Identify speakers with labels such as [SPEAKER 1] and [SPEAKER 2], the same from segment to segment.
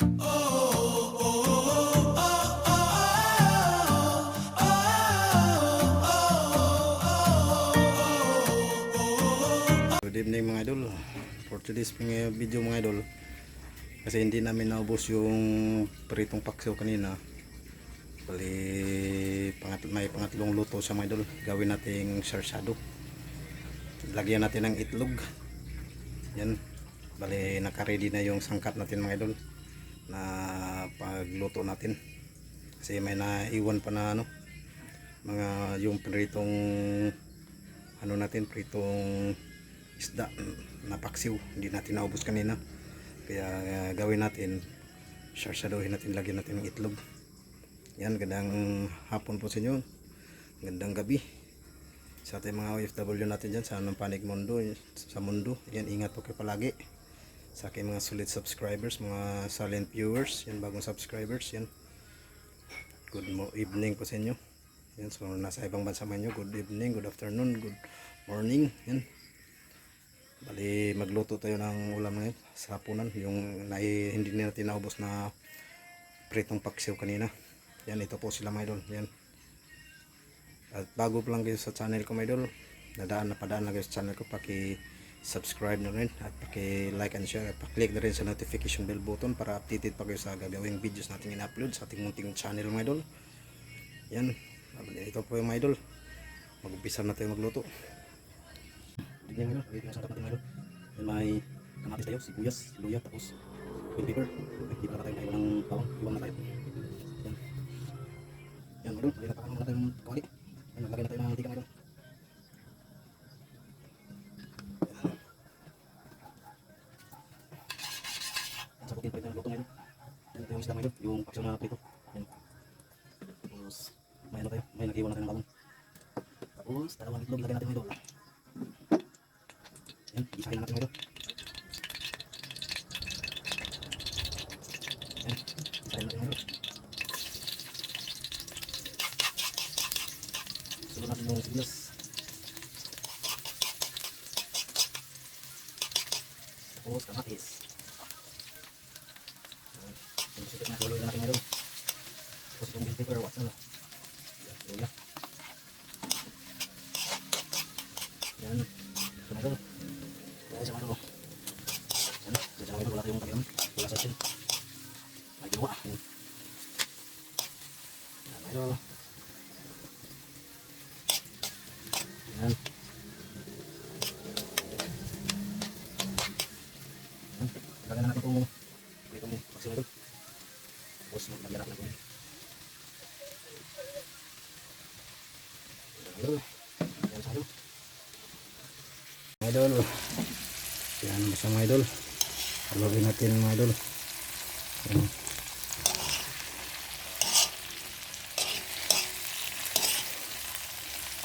[SPEAKER 1] Good evening mga idol. For today's video mga idol, kasi hindi namin naubos yung pritong paksiw kanina, bali may pangatlong luto siya mga idol. Gawin nating sarsado, lagyan natin ng itlog. Yan, bali naka-ready na yung sangkap natin mga idol na pagluto natin, kasi may naiwan pa na mga yung pritong pritong isda na paksiw, hindi natin naubos kanina. Kaya gawin natin, sarsadohin natin, lagyan natin ng itlog. Yan, gandang hapon po sa inyo, gandang gabi sa ating mga OFW natin dyan sa anong panig mundo, sa mundo. Yan, ingat po kayo palagi sa aking mga solid subscribers, mga silent viewers, yan, bagong subscribers. Yan, good evening po sa inyo. Yan, so nasa ibang bansa man nyo, good evening, good afternoon, good morning. Yan, bali magluto tayo ng ulam ngayon sa hapunan, yung hindi natin naubos na pritong paksiw kanina. Yan, ito po sila mga idol. Yan, at bago pa lang kayo sa channel ko mga idol, napadaan na kayo sa channel ko, paki-subscribe na rin at paki-like and share at pa-click na rin sa notification bell button para updated pa kayo sa gagawing videos natin in-upload sa ating munting channel mga idol. Yan, ito po yung mga idol, mag-umpisa na tayo magluto. Tignan mo, ito yung sangkap natin mga idol. May kamatis tayo, sibuyas, luya, tapos bell pepper. Hindi pa na tayo tayo ng bawang, iwang na tayo. Yan, yan mga idol, nagpapakan na tayo ng kawali. Yan, naglagay na tayo ng mantika mga idol. Yan, sabutin pa ito ng luto mga idol. Yan, ito yung isda mga idol, yung paksiw na prito. Yan, tapos may tayo, may nag-iwan na tayo ng bawang. Tapos dalawang itlog ilagay natin mga idol. Yan, isahin natin mga idol. Yan, isahin natin mga idol. Sunod natin yung sibuyas. Tapos kamatis. Yan, susunod na tuloy na natin mga idol. Tapos yung bell pepper, what's na. Yan, luya. Yan, ito mga idol. Kaya sa mga idol, yan, sa mga idol, wala tayong kamiyon, wala sa atin. May ginawa. Yan, mga idol. Yan. Yan, lagyan na natin itong paksiw idol. Tapos maglagyan natin ng idol. Yan sa idol. Idol, yan basta mga idol, haluin natin mga idol. Yan.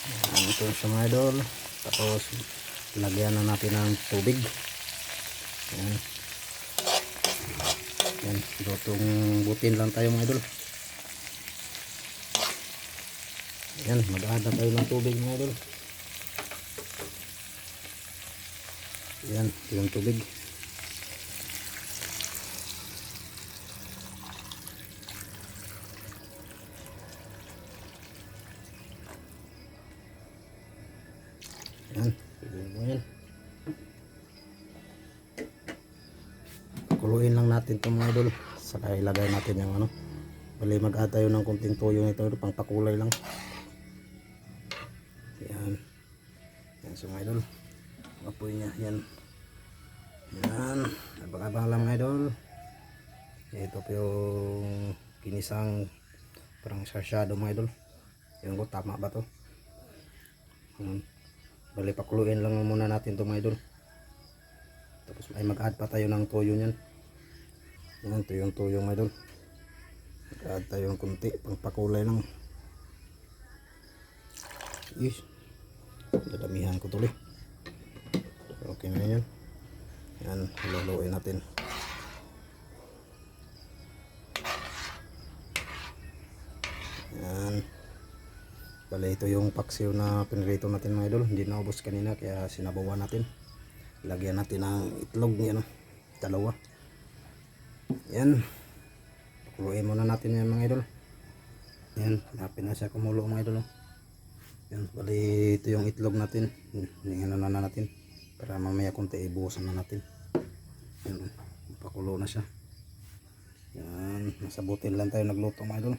[SPEAKER 1] Yan, ito siya mga idol. Tapos lagyan na natin ng tubig. Yan, yan, lutong butin lang tayo mga idol. Yan, mag-add na tayo ng tubig mga idol. Yan, yung tubig. Yan, tubig mo yan. Kuluin lang natin itong mga idol. Saka ilagay natin yung bali mag-add tayo ng kunting toyo nito, pang pakulay lang. Yan, yan so mga idol, apoy niya. Yan, yan, abang-abang lang mga idol. Ito po yung kinisang parang sarsado mga idol. Yan ko, tama ba to? Bali pakuluin lang muna natin ito mga idol. Tapos ay mag-add pa tayo ng toyo nyan. Yan, ito yung toyo mga idol. Mag-add tayo ng kunti, pang pakulay lang. Yes, dadamihan ko tuloy. Okay na yan. Yan, luluin natin. Yan, bali ito yung paksiw na pinrito natin mga idol. Hindi naubos kanina kaya sinabawan natin. Lagyan natin ng itlog yan, dalawa. Yan, Pakuluin muna natin yan mga idol. Yan, hanapin na siya kumulo mga idol. Yan, bali ito yung itlog natin. Hingin na natin para mamaya konti ibuhusan na natin. Yan, pakulo na siya. Yan, nasa butil lang tayo nagluto mga idol.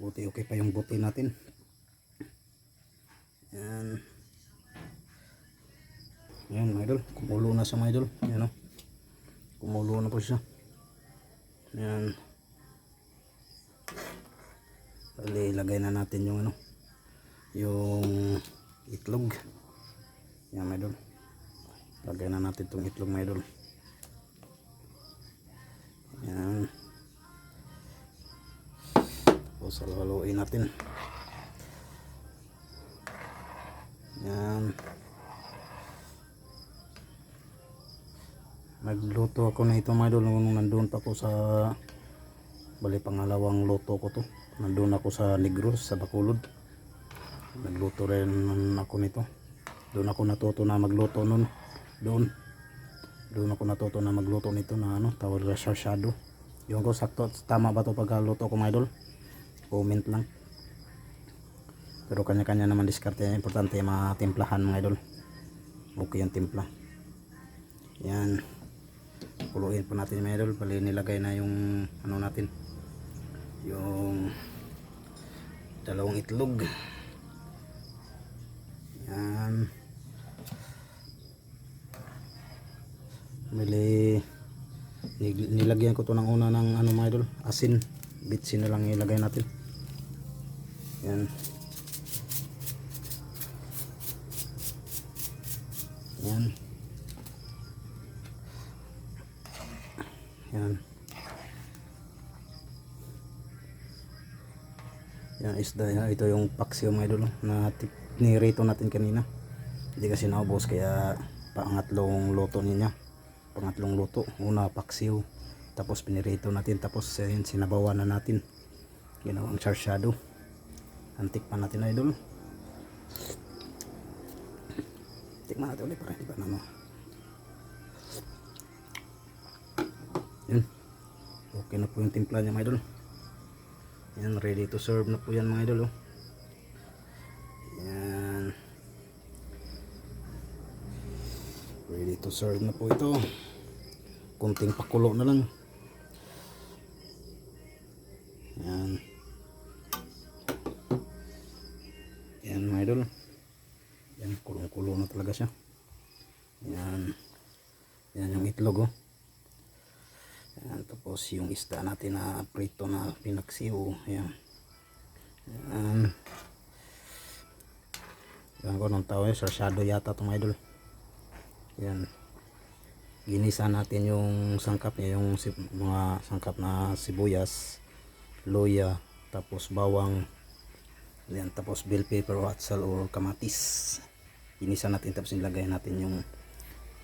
[SPEAKER 1] Buti okay pa yung buti natin. Yan. Yan mga idol, kumulo na siya mga idol. Yan o, kumulo na po siya. Yan. Bali, ilagay na natin yung ano, yung itlog. Yan mga idol. Lagay na natin itong itlog mga idol. Yan. Tapos haluin natin. Yan. Nagluto ako na ito mga idol nung nandun pa ako sa bali pangalawang luto ko to. Nandun ako sa Negros sa Bacolod. Nagluto rin ako nito. Doon ako natuto na magluto nun. Doon ako natuto na magluto nito na ano, tawag na sarsyado. Yung ko sakto tama ba to pagluto ko mga idol? Comment lang. Pero kanya-kanya naman diskarte. Importante matimplahan mga idol. Okay yung timpla. Yan. Kuluin po natin mga idol. Bali nilagay na yung ano natin. Yung dalawang itlog. Yan. Bali nilagyan ko to ng una ng ano mga idol, asin. Bitsin na lang ilagay natin. Yan. Yan. Yan. Yan isda yan. Ito yung paksiw mga idol na nirito natin kanina. Hindi kasi naubos kaya pangatlong luto niya. Pangatlong luto. Una paksiw. Tapos pinirito natin. Tapos yun, sinabawan na natin. Ginawang sarsyado. Antik pa natin idol. Tikman natin ulit para hindi ba naman. Yun. Okay na po yung timpla niya mga idol. Yan, ready to serve na po yan mga idol. Yan. Ready to serve na po ito. Kunting pakulo na lang. Yan. Yan mga idol. Yan, kulong-kulo na talaga siya. Yan. Yan yung itlog oh. Yan, tapos yung isda natin na prito na pinaksiw. Yan. Yan. Yan ko nung tao sarsyado yata itong idol. Yan. Ginisa natin yung sangkap niya, yung mga sangkap na sibuyas, luya, tapos bawang. Yan, tapos bell pepper o atsal or kamatis. Ginisa natin tapos ilagay natin yung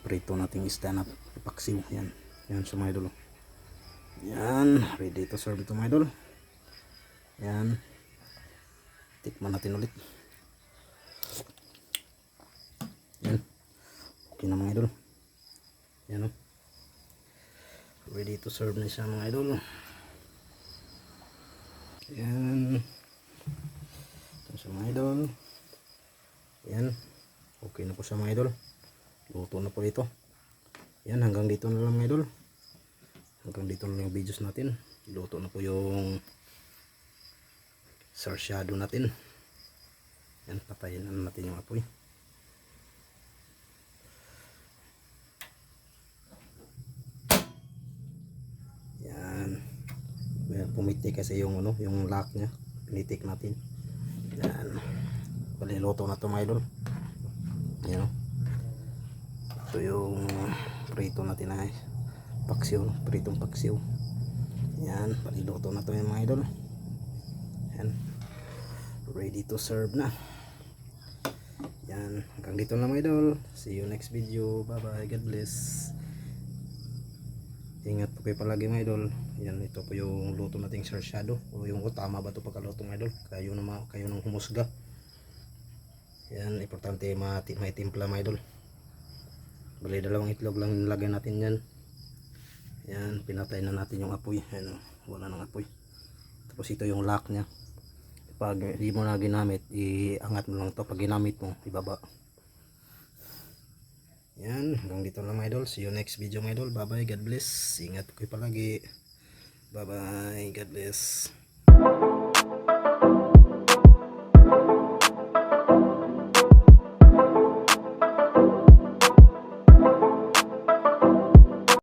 [SPEAKER 1] prito nating isda na paksiw. Yan. Yan sa mga idol. Yan, ready to serve ito mga idol. Yan. Tikman natin ulit. Yan. Okay na mga idol. Yan o. Ready to serve na siya mga idol. Yan. Ito siya mga idol. Yan. Okay na po siya mga idol. Luto na po ito. Yan, hanggang dito na lang mga idol. Hanggang dito na lang yung videos natin. Luto na po yung sarsyado natin. Yan, patayin na natin yung apoy. Yan. Pumitik kasi yung ano, yung lock niya. Pinitik natin. Yan. Baliluto na ito mga idol. Yan. Ito yung prito natin ay paksiw, pritong paksiw. Yan, paliluto na ito yung mga idol. Yan. Ready to serve na. Yan, hanggang dito na mga idol. See you next video. Bye bye. God bless. Ingat po kayo palagi mga idol. Yan, ito po yung luto nating sarsyado. O yung tama ba ito pagkaluto mga idol. Kayo nang humusga. Yan, importante may timpla mga idol. Bali dalawang itlog lang nilagay natin yan. Yan, pinatay na natin yung apoy. Ayan, wala nang apoy. Tapos ito yung lock nya. Pag hindi mo na ginamit, iangat mo lang to. Pag ginamit mo, ibaba. Yan, hanggang dito lang mga idol. See you next video mga idol. Bye bye, God bless. Ingat ko palagi. Bye bye, God bless.